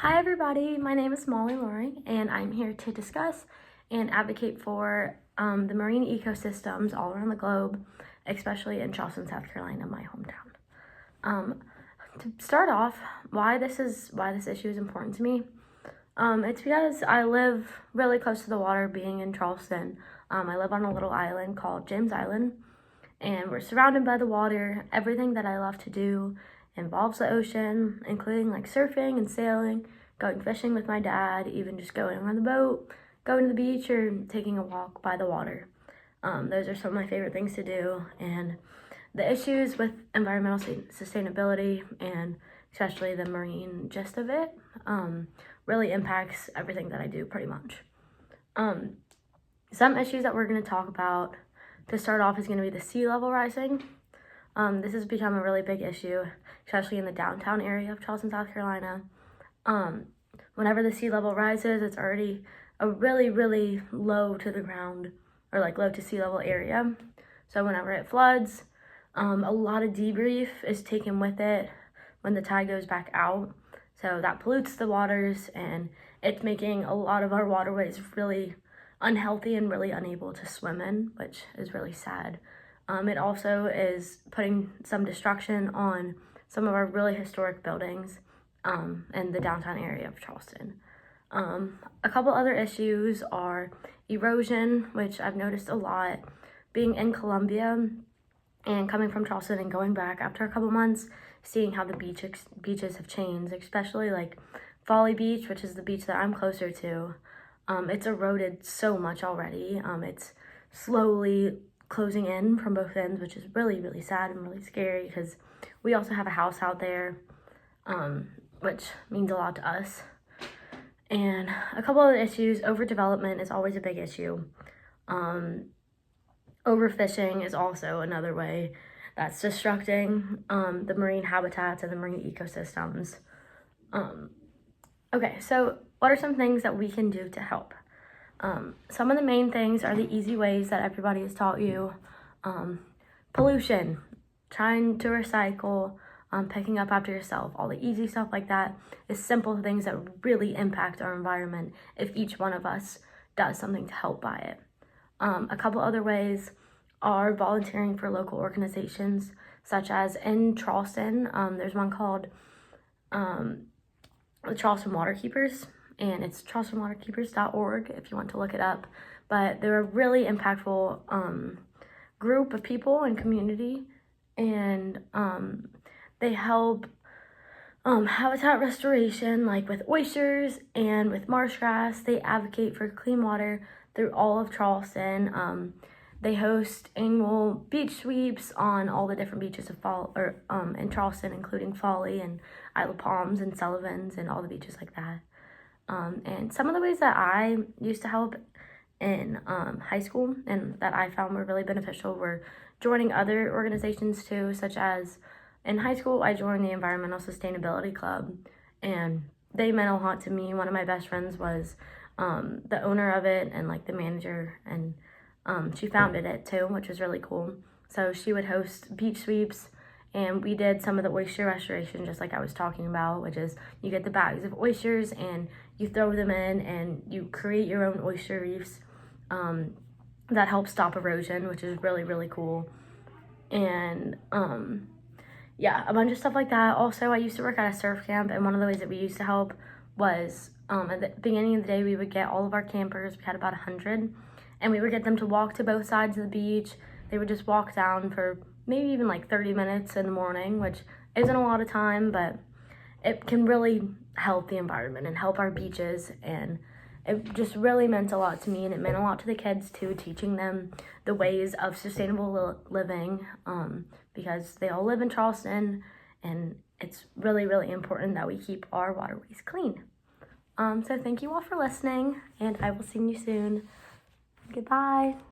Hi everybody, my name is Molly Loring and I'm here to discuss and advocate for the marine ecosystems all around the globe, especially in Charleston, South Carolina, my hometown. To start off, why this issue is important to me, it's because I live really close to the water being in Charleston. I live on a little island called James Island and we're surrounded by the water. Everything that I love to do involves the ocean, including like surfing and sailing, going fishing with my dad, even just going on the boat, going to the beach, or taking a walk by the water. Those are some of my favorite things to do, and the issues with environmental sustainability and especially the marine gist of it really impacts everything that I do pretty much. Some issues that we're going to talk about to start off is going to be the sea level rising. This has become a really big issue, especially in the downtown area of Charleston, South Carolina. Whenever the sea level rises, it's already a really low to the ground, or like low to sea level area. So whenever it floods, a lot of debrief is taken with it when the tide goes back out. So that pollutes the waters, and it's making a lot of our waterways really unhealthy and really unable to swim in, which is really sad. It also is putting some destruction on some of our really historic buildings in the downtown area of Charleston. A couple other issues are erosion, which I've noticed a lot being in Columbia and coming from Charleston and going back after a couple months, seeing how the beaches have changed, especially like Folly Beach, which is the beach that I'm closer to. It's eroded so much already. It's slowly closing in from both ends, which is really sad and really scary because we also have a house out there, which means a lot to us. And a couple other issues, overdevelopment is always a big issue. Overfishing is also another way that's destructing the marine habitats and the marine ecosystems. Okay, so what are some things that we can do to help? Some of the main things are the easy ways that everybody has taught you. Pollution, trying to recycle, picking up after yourself, all the easy stuff like that is simple things that really impact our environment if each one of us does something to help by it. A couple other ways are volunteering for local organizations, such as in Charleston, there's one called the Charleston Waterkeepers, and it's charlestonwaterkeepers.org if you want to look it up. But they're a really impactful group of people and community, and they help habitat restoration, like with oysters and with marsh grass. They advocate for clean water through all of Charleston. They host annual beach sweeps on all the different beaches of in Charleston, including Folly and Isle of Palms and Sullivan's and all the beaches like that. And some of the ways that I used to help in high school and that I found were really beneficial were joining other organizations too, such as in high school, I joined the Environmental Sustainability Club, and they meant a lot to me. One of my best friends was the owner of it and like the manager, and she founded it too, which was really cool. So she would host beach sweeps, and we did some of the oyster restoration, just like I was talking about, which is you get the bags of oysters and you throw them in and you create your own oyster reefs that help stop erosion, which is really cool. And yeah, a bunch of stuff like that. Also, I used to work at a surf camp, and one of the ways that we used to help was at the beginning of the day, we would get all of our campers, we had about 100, and we would get them to walk to both sides of the beach. They would just walk down for maybe even like 30 minutes in the morning, which isn't a lot of time, but it can really help the environment and help our beaches, and it just really meant a lot to me, and it meant a lot to the kids too, teaching them the ways of sustainable living, because they all live in Charleston, and it's really important that we keep our waterways clean. So thank you all for listening, and I will see you soon. Goodbye.